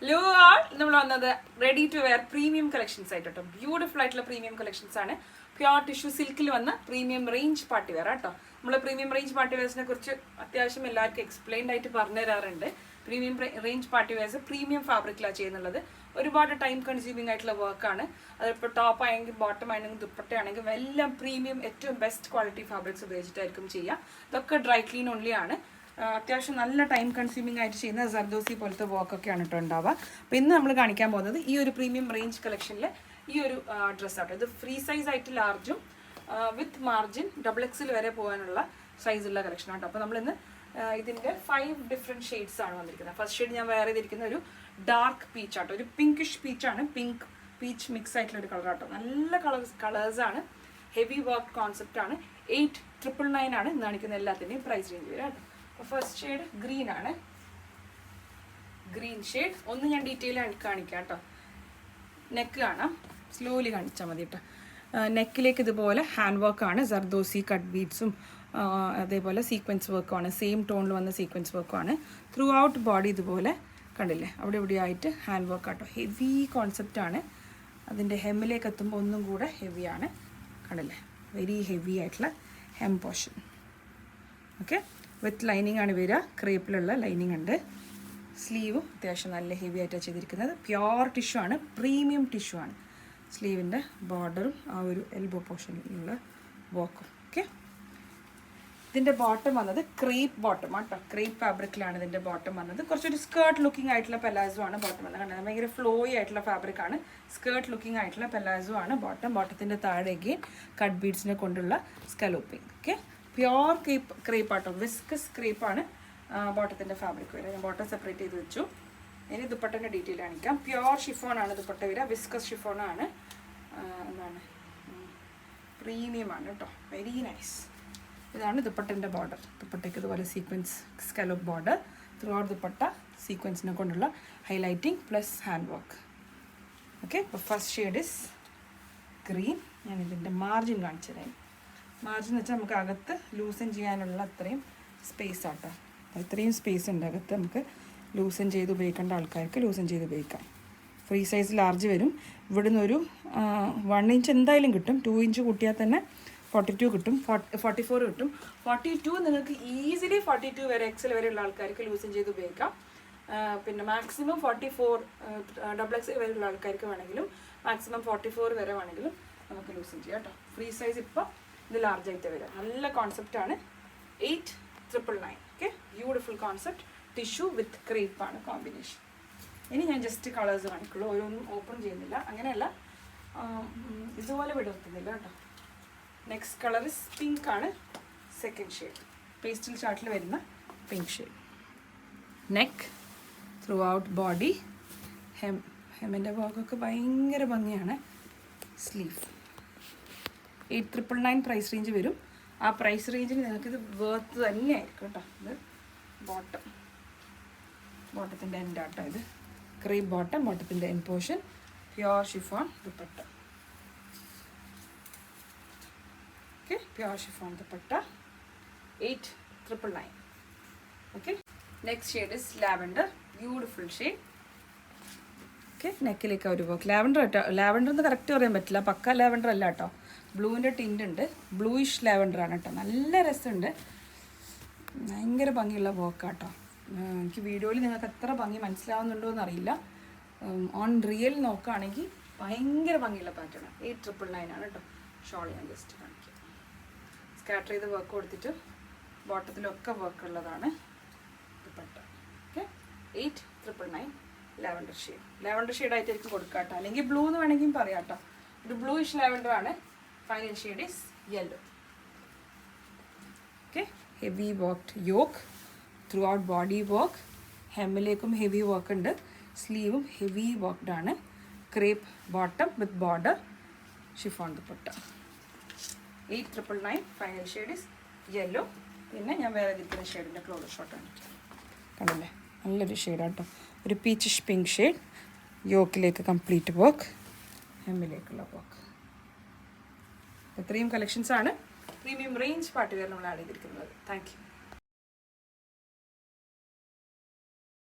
Hello all, നമ്മൾ വന്നത് ready to wear premium collections ആയിട്ട് കേട്ടോ. ബ്യൂട്ടിഫുൾ ആയിട്ടുള്ള പ്രീമിയം കളക്ഷൻസ് ആണ്. പ്യുവർ ടിഷ്യൂ സിൽക്കിൽ വന്ന പ്രീമിയം റേഞ്ച് പാർട്ടി വെയർ കേട്ടോ. നമ്മൾ പ്രീമിയം റേഞ്ച് പാർട്ടി വെയർസിനെ കുറിച്ച് അത്യാവശ്യം എല്ലാവർക്കും എക്സ്പ്ലെയിൻഡ് ആയിട്ട് പറഞ്ഞു തരാറുണ്ട്. Premium range party wears premium ഫാബ്രിക്കിലാണ് ചെയ്യുന്നുള്ളത്. ഒരുപാട് ടൈം കൺസ്യൂമിംഗ് ആയിട്ടുള്ള വർക്കാണ്. അതിപ്പോൾ ടോപ്പ് ആയെങ്കിൽ ബോട്ടം ആണെങ്കിൽ ദുപ്പട്ടയാണെങ്കിൽ എല്ലാം പ്രീമിയം ഏറ്റവും ബെസ്റ്റ് ക്വാളിറ്റി ഫാബ്രിക്സ് ഉപയോഗിച്ചിട്ടായിരിക്കും ചെയ്യുക. ഇതൊക്കെ ഡ്രൈ ക്ലീൻ ഓൺലി ആണ്. അത്യാവശ്യം നല്ല ടൈം കൺസ്യൂമിംഗ് ആയിട്ട് ചെയ്യുന്ന സർദോസി പോലത്തെ വർക്കൊക്കെയാണ് കേട്ടോ ഉണ്ടാവുക. അപ്പോൾ ഇന്ന് നമ്മൾ കാണിക്കാൻ പോകുന്നത് ഈ ഒരു പ്രീമിയം റേഞ്ച് കളക്ഷനിലെ ഈ ഒരു ഡ്രസ്സാട്ടോ. ഇത് ഫ്രീ സൈസ് ആയിട്ട് ലാർജും വിത്ത് മാർജിൻ XXL വരെ പോകാനുള്ള സൈസുള്ള കളക്ഷൻ ആട്ടോ. അപ്പോൾ നമ്മളിന്ന് ഇതിൻ്റെ 5 ഡിഫറെൻറ്റ് ഷെയ്ഡ്സ് ആണ് വന്നിരിക്കുന്നത്. ഫസ്റ്റ് ഷെയ്ഡ് ഞാൻ വേറെ ചെയ്തിരിക്കുന്ന ഒരു ഡാർക്ക് പീച്ച് ആട്ടോ. ഒരു പിങ്കിഷ് പീച്ചാണ്, പിങ്ക് പീച്ച് മിക്സ് ആയിട്ടുള്ള ഒരു കളർ ആട്ടോ. നല്ല കളേഴ്സാണ്, ഹെവി വർക്ക് കോൺസെപ്റ്റ് ആണ്. 8,999 ആണ് ഇന്ന് കാണിക്കുന്ന എല്ലാത്തിൻ്റെയും പ്രൈസ് റേഞ്ച് വരും കേട്ടോ. അപ്പോൾ ഫസ്റ്റ് ഷെയ്ഡ് ഗ്രീൻ ആണ്, ഗ്രീൻ ഷെയ്ഡ്. ഒന്ന് ഞാൻ ഡീറ്റെയിൽ ആയിട്ട് കാണിക്കാം കേട്ടോ. നെക്ക് കാണാം, സ്ലോലി കാണിച്ചാൽ മതി കേട്ടോ. നെക്കിലേക്ക് ഇതുപോലെ ഹാൻഡ് വർക്കാണ്, സർദോസി കട്ട് ബീഡ്സും അതേപോലെ സീക്വൻസ് വർക്കുമാണ്. സെയിം ടോണിൽ വന്ന സീക്വൻസ് വർക്കുമാണ്. ത്രൂ ഔട്ട് ബോഡി ഇതുപോലെ കണ്ടില്ലേ, അവിടെ ഇവിടെയായിട്ട് ഹാൻഡ് വർക്ക് ആട്ടോ. ഹെവി കോൺസെപ്റ്റാണ്. അതിൻ്റെ ഹെമ്മിലേക്ക് എത്തുമ്പോൾ ഒന്നും കൂടെ ഹെവിയാണ്, കണ്ടില്ലേ, വെരി ഹെവി ആയിട്ടുള്ള hem portion. Okay, with lining ആണ് വരിക. ക്രേപ്പിലുള്ള ലൈനിങ് ഉണ്ട്. സ്ലീവും അത്യാവശ്യം നല്ല ഹെവി ആയിട്ടാണ് ചെയ്തിരിക്കുന്നത്. പ്യുവർ ടിഷ്യൂ ആണ്, പ്രീമിയം ടിഷ്യൂ ആണ്. സ്ലീവിൻ്റെ ബോർഡറും ആ ഒരു എൽബോ പോർഷനിലുള്ള വർക്കും. ഓക്കെ, ഇതിൻ്റെ ബോട്ടം വന്നത് ക്രേപ്പ് ബോട്ടം ആട്ടോ. ക്രേപ്പ് ഫാബ്രിക്കിലാണ് ഇതിൻ്റെ ബോട്ടം വന്നത്. കുറച്ചൊരു സ്കേർട്ട് ലുക്കിംഗ് ആയിട്ടുള്ള പെലാസോ ആണ് ബോട്ടം വന്നത്. കണ്ടത് ഭയങ്കര ഫ്ലോയി ആയിട്ടുള്ള ഫാബ്രിക്കാണ്. സ്കേർട്ട് ലുക്കിംഗ് ആയിട്ടുള്ള പെലാസോ ആണ് ബോട്ടം. ബോട്ടത്തിൻ്റെ താഴേക്ക് കട്ട് ബീഡ്സിനെ കൊണ്ടുള്ള സ്കലോപ്പിംഗ്. ഓക്കെ, പ്യുവർ ക്രേപ്പ് ആട്ടോ, വിസ്കസ് ക്രേപ്പാണ് ബോട്ടത്തിൻ്റെ ഫാബ്രിക് വരിക. ഞാൻ ബോട്ടം സെപ്പറേറ്റ് ചെയ്ത് വെച്ചു. ഇനി ദുപ്പട്ടൻ്റെ ഡീറ്റെയിൽ കാണിക്കാം. പ്യുവർ ഷിഫോണാണ് ദുപ്പട്ട വരിക, വിസ്കസ് ഷിഫോണാണ്. എന്താണ്, പ്രീമിയം ആണ് കേട്ടോ, വെരി നൈസ്. ഇതാണ് ദുപ്പട്ടൻ്റെ ബോർഡർ. ദുപ്പട്ടയ്ക്ക് ഇതുപോലെ sequence scallop border. Throughout dupatta സീക്വൻസിനെ കൊണ്ടുള്ള highlighting plus hand work. Okay, അപ്പോൾ ഫസ്റ്റ് ഷെയ്ഡ് ഇസ് ഗ്രീൻ. ഞാൻ ഇതിൻ്റെ മാർജിൻ കാണിച്ചു തരാം. മാർജിൻ എന്ന് വെച്ചാൽ നമുക്ക് അകത്ത് ലൂസൻ ചെയ്യാനുള്ള അത്രയും സ്പേസ് ആട്ടോ. ഇത്രയും സ്പേസ് ഉണ്ട് അകത്ത്. നമുക്ക് ലൂസൻ ചെയ്ത് ഉപയോഗിക്കേണ്ട ആൾക്കാർക്ക് ലൂസൻ ചെയ്ത് ഉപയോഗിക്കാം. ഫ്രീ സൈസ് ലാർജ് വരും. ഇവിടുന്ന് ഒരു 1 ഇഞ്ച് എന്തായാലും കിട്ടും. 2 ഇഞ്ച് കൂട്ടിയാൽ തന്നെ 42 കിട്ടും, 44 കിട്ടും. 42 നിങ്ങൾക്ക് ഈസിലി 42 വരെ XL വരെയുള്ള ആൾക്കാർക്ക് ലൂസൻ ചെയ്ത് ഉപയോഗിക്കാം. പിന്നെ മാക്സിമം 44 XXL വരെയുള്ള ആൾക്കാർക്ക് വേണമെങ്കിലും മാക്സിമം 44 വരെ വേണമെങ്കിലും നമുക്ക് ലൂസൻ ചെയ്യാം കേട്ടോ. ഫ്രീ സൈസ് ഇപ്പോൾ ഇത് ലാർജ് ആയിട്ട് വരിക. നല്ല കോൺസെപ്റ്റാണ്. 8,999. Okay, beautiful concept. ടിഷ്യൂ വിത്ത് ക്രേപ്പ് ആണ് കോമ്പിനേഷൻ. ഇനി ഞാൻ ജസ്റ്റ് കളേഴ്സ് കാണിക്കുള്ളൂ, ഓരോന്നും ഓപ്പൺ ചെയ്യുന്നില്ല. അങ്ങനെയല്ല, ഇതുപോലെ വിടർത്തുന്നില്ല കേട്ടോ. നെക്സ്റ്റ് കളർ ഇസ് പിങ്ക് ആണ്, സെക്കൻഡ് ഷെയ്ഡ്. പേസ്റ്റൽ ചാർട്ടിൽ വരുന്ന pink shade. Neck, throughout body ഹെമ്മിൻ്റെ വർക്കൊക്കെ ഭയങ്കര ഭംഗിയാണ്. സ്ലീവ് 8,999 പ്രൈസ് റേഞ്ച് വരും. ആ പ്രൈസ് റേഞ്ചിന് നിങ്ങൾക്കിത് വേർത്ത് തന്നെയായിരിക്കും കേട്ടോ. ഇത് ബോട്ടത്തിൻ്റെ എൻഡ് ആട്ടോ. ഇത് ക്രീം ബോട്ടം, ബോട്ടത്തിൻ്റെ end portion, pure chiffon dupatta. Okay, pure chiffon dupatta 8,999. Okay, next shade is lavender, beautiful shade. Okay, നെക്കിലേക്ക് ഒരു വർക്ക്. ലാവൻഡർ കേട്ടോ. ലാവൻഡർ എന്ന് കറക്റ്റ് പറയാൻ പറ്റില്ല, പക്ക ലാവൻഡർ അല്ല കേട്ടോ. ബ്ലൂവിൻ്റെ ടിൻ്റ് ഉണ്ട്, ബ്ലൂയിഷ് ലാവൻഡറാണ് കേട്ടോ. നല്ല രസമുണ്ട്, ഭയങ്കര ഭംഗിയുള്ള വർക്കാട്ടോ. എനിക്ക് വീഡിയോയിൽ നിങ്ങൾക്ക് എത്ര ഭംഗി മനസ്സിലാവുന്നുണ്ടോ എന്നറിയില്ല. ഓൺ റിയൽ നോക്കുകയാണെങ്കിൽ ഭയങ്കര ഭംഗിയുള്ള പാറ്റേൺ. 8,999 ആണ് കേട്ടോ. ഷോൾ ഞാൻ ജസ്റ്റ് കാണിക്കാം. സ്കാറ്റർ ചെയ്ത് വർക്ക് കൊടുത്തിട്ട് ബോട്ടത്തിലൊക്കെ വർക്ക് ഉള്ളതാണ് dupatta. Okay, 8,999 lavender shade. Lavender ഷെയ്ഡായിട്ടായിരിക്കും കൊടുക്കുക കേട്ടോ. അല്ലെങ്കിൽ ബ്ലൂ എന്ന് വേണമെങ്കിൽ പറയാം കേട്ടോ. ഒരു ബ്ലൂയിഷ് ലാവൻഡർ ആണ്. Final shade is yellow. Okay, heavy worked yoke, throughout body work. ഹെമ്മിലേക്കും ഹെവി വർക്ക് ഉണ്ട്. സ്ലീവും ഹെവി വർക്ക്ഡ് ആണ്. Crepe bottom with border, chiffon dupatta. 8,999. Final shade is yellow. പിന്നെ ഞാൻ വേറെ ഇരിക്കുന്ന ഷെയ്ഡിൻ്റെ ക്ലോസ് ഷോട്ടാണ് കണ്ടല്ലേ, നല്ലൊരു ഷെയ്ഡാട്ടോ. ഒരു പീച്ചിഷ് പിങ്ക് ഷെയ്ഡ്. യോക്കിലേക്ക് കംപ്ലീറ്റ് വർക്ക്, ഹെമ്മിലേക്കുള്ള വർക്ക്. ഇത്രയും കളക്ഷൻസാണ് പ്രീമിയം റേഞ്ച് പാർട്ടി വെയർ നമ്മൾ ആഡ് ചെയ്തിരിക്കുന്നത്. Thank U.